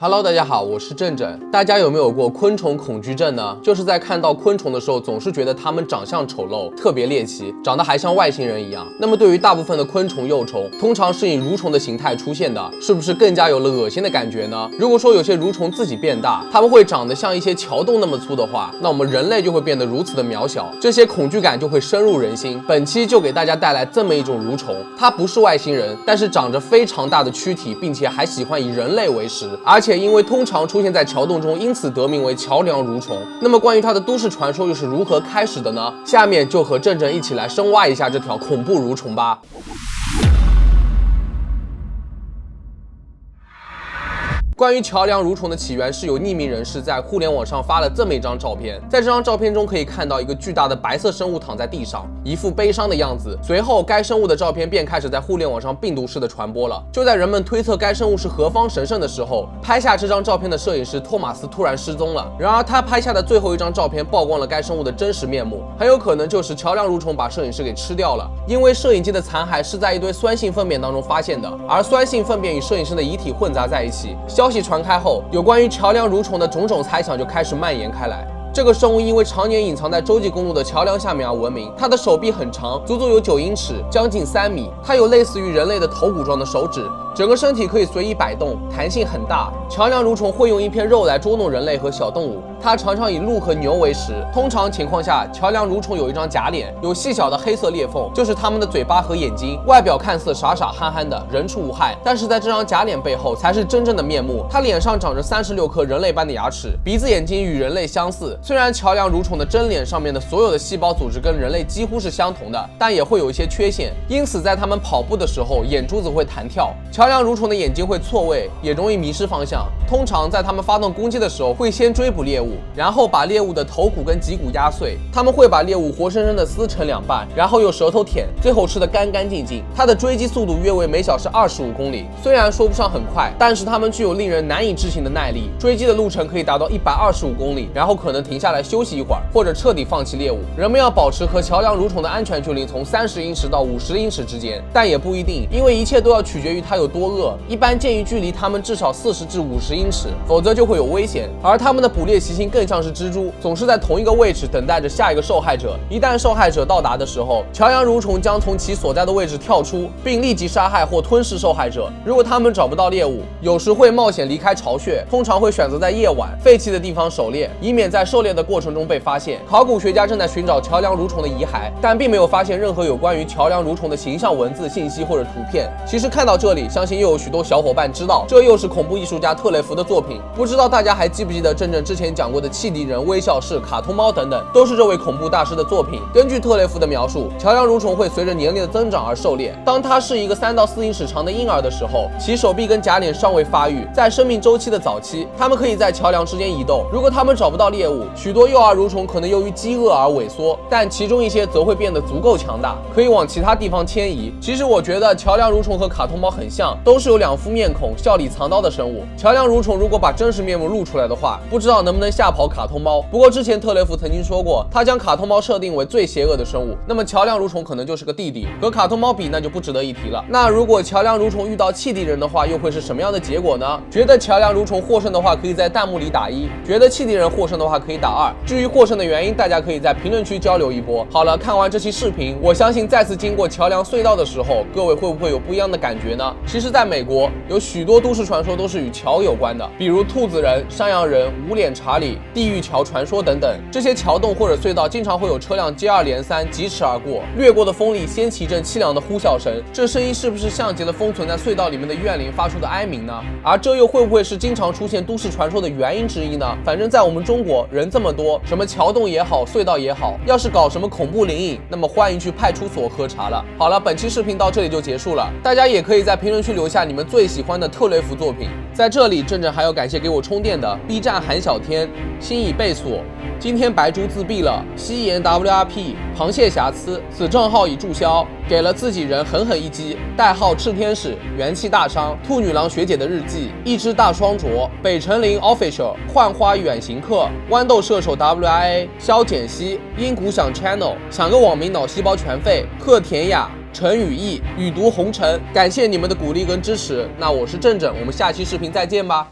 Hello， 大家好，我是正正。大家有没有过昆虫恐惧症呢？就是在看到昆虫的时候，总是觉得它们长相丑陋，特别猎奇，长得还像外星人一样。那么对于大部分的昆虫幼虫，通常是以蠕虫的形态出现的，是不是更加有了恶心的感觉呢？如果说有些蠕虫自己变大，它们会长得像一些桥洞那么粗的话，那我们人类就会变得如此的渺小，这些恐惧感就会深入人心。本期就给大家带来这么一种蠕虫，它不是外星人，但是长着非常大的躯体，并且还喜欢以人类为食，而且因为通常出现在桥洞中，因此得名为桥梁蠕虫。那么关于它的都市传说又是如何开始的呢？下面就和正正一起来深挖一下这条恐怖蠕虫吧。关于桥梁蠕虫的起源，是有匿名人士在互联网上发了这么一张照片，在这张照片中可以看到一个巨大的白色生物躺在地上，一副悲伤的样子。随后该生物的照片便开始在互联网上病毒式的传播了。就在人们推测该生物是何方神圣的时候，拍下这张照片的摄影师托马斯突然失踪了。然而他拍下的最后一张照片曝光了该生物的真实面目，很有可能就是桥梁蠕虫把摄影师给吃掉了。因为摄影机的残骸是在一堆酸性粪便当中发现的，而酸性粪便与摄影师的遗体混杂在一起。消息传开后，有关于桥梁蠕虫的种种猜想就开始蔓延开来。这个生物因为常年隐藏在洲际公路的桥梁下面而闻名。它的手臂很长，足足有9英尺，将近3米。它有类似于人类的头骨状的手指，整个身体可以随意摆动，弹性很大。桥梁蠕虫会用一片肉来捉弄人类和小动物，它常常以鹿和牛为食。通常情况下，桥梁蠕虫有一张假脸，有细小的黑色裂缝，就是它们的嘴巴和眼睛。外表看似傻傻憨憨的，人畜无害，但是在这张假脸背后才是真正的面目。它脸上长着36颗人类般的牙齿，鼻子眼睛与人类相似。虽然桥梁蠕虫的真脸上面的所有的细胞组织跟人类几乎是相同的，但也会有一些缺陷，因此在它们跑步的时候，眼珠子会弹跳。桥梁蠕虫的眼睛会错位，也容易迷失方向。通常在它们发动攻击的时候，会先追捕猎物，然后把猎物的头骨跟脊骨压碎。它们会把猎物活生生的撕成2半，然后用舌头舔，最后吃得干干净净。它的追击速度约为每小时25公里，虽然说不上很快，但是它们具有令人难以置信的耐力。追击的路程可以达到125公里，然后可能停下来休息一会儿，或者彻底放弃猎物。人们要保持和桥梁蠕虫的安全距离从30英尺到50英尺之间，但也不一定，因为一切都要取决于它有多饿。一般建议距离它们至少40至50英尺，否则就会有危险。而它们的捕猎习性更像是蜘蛛，总是在同一个位置等待着下一个受害者。一旦受害者到达的时候，桥梁蠕虫将从其所在的位置跳出，并立即杀害或吞噬受害者。如果它们找不到猎物，有时会冒险离开巢穴，通常会选择在夜晚废弃的地方狩猎，以免在狩猎的过程中被发现。考古学家正在寻找桥梁蠕虫的遗骸，但并没有发现任何有关于桥梁蠕虫的形象文字信息或者图片。其实看到这里，相信又有许多小伙伴知道，这又是恐怖艺术家特雷弗的作品。不知道大家还记不记得正正之前讲过的汽笛人、微笑式、卡通猫等等，都是这位恐怖大师的作品。根据特雷弗的描述，桥梁蠕虫会随着年龄的增长而狩猎。当它是一个3到4英尺长的婴儿的时候，其手臂跟假脸尚未发育，在生命周期的早期，它们可以在桥梁之间移动。如果它们找不到猎物，许多幼儿蠕虫可能由于饥饿而萎缩，但其中一些则会变得足够强大，可以往其他地方迁移。其实我觉得桥梁蠕虫和卡通猫很像，都是有2副面孔、笑里藏刀的生物。桥梁蠕虫如果把真实面目露出来的话，不知道能不能吓跑卡通猫。不过之前特雷弗曾经说过，他将卡通猫设定为最邪恶的生物，那么桥梁蠕虫可能就是个弟弟，和卡通猫比那就不值得一提了。那如果桥梁蠕虫遇到汽笛人的话，又会是什么样的结果呢？觉得桥梁蠕虫获胜的话，可以在弹幕里打1；觉得汽笛人获胜的话，可以打2。至于获胜的原因，大家可以在评论区交流一波。好了，看完这期视频，我相信再次经过桥梁隧道的时候，各位会不会有不一样的感觉呢？其实在美国有许多都市传说都是与桥有关的，比如兔子人、山羊人、无脸查理、地狱桥传说等等。这些桥洞或者隧道经常会有车辆接二连三疾驰而过，掠过的风里掀起一阵凄凉的呼啸声，这声音是不是像极了封存在隧道里面的怨灵发出的哀鸣呢？而这又会不会是经常出现都市传说的原因之一呢？反正在我们中国人这么多，什么桥洞也好，隧道也好，要是搞什么恐怖灵异，那么欢迎去派出所喝茶了。好了，本期视频到这里就结束了，大家也可以在评论区留下你们最喜欢的特雷弗作品。在这里，正正还要感谢给我充电的 B 站韩小天、心已被锁、今天白猪自闭了、西岩 WRP、螃蟹瑕疵，此账号已注销，给了自己人狠狠一击，代号炽天使、元气大伤、兔女郎学姐的日记、一只大双啄、北辰林 Official、幻花远行客、豌豆射手 WIA、肖简熙、音鼓响 Channel、想个网名脑细胞全废、贺田雅、陈宇毅、雨读红尘，感谢你们的鼓励跟支持。那我是正正，我们下期视频再见吧。